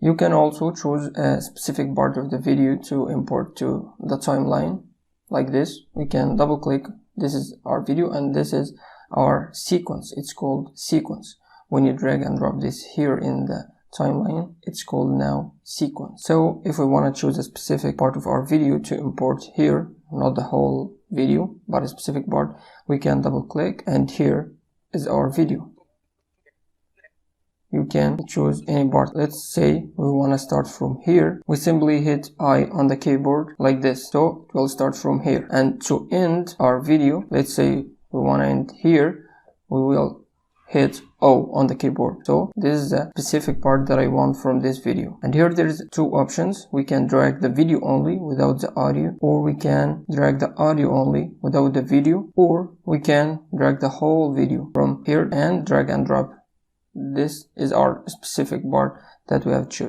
You can also choose a specific part of the video to import to the timeline. Like this, we can double click. This is our video and this is our sequence. It's called sequence. When you drag and drop this here in the timeline, it's called now sequence. So if we want to choose a specific part of our video to import here, not the whole video but a specific part, we can double click and here is our video. You can choose any part. Let's say we want to start from here. We simply hit I on the keyboard like this, so it will start from here. And to end our video, let's say we want to end here, we will hit O on the keyboard. So this is a specific part that I want from this video. And here there's two options. We can drag the video only without the audio, or we can drag the audio only without the video, or we can drag the whole video from here and drag and drop. This is our specific part that we have chosen.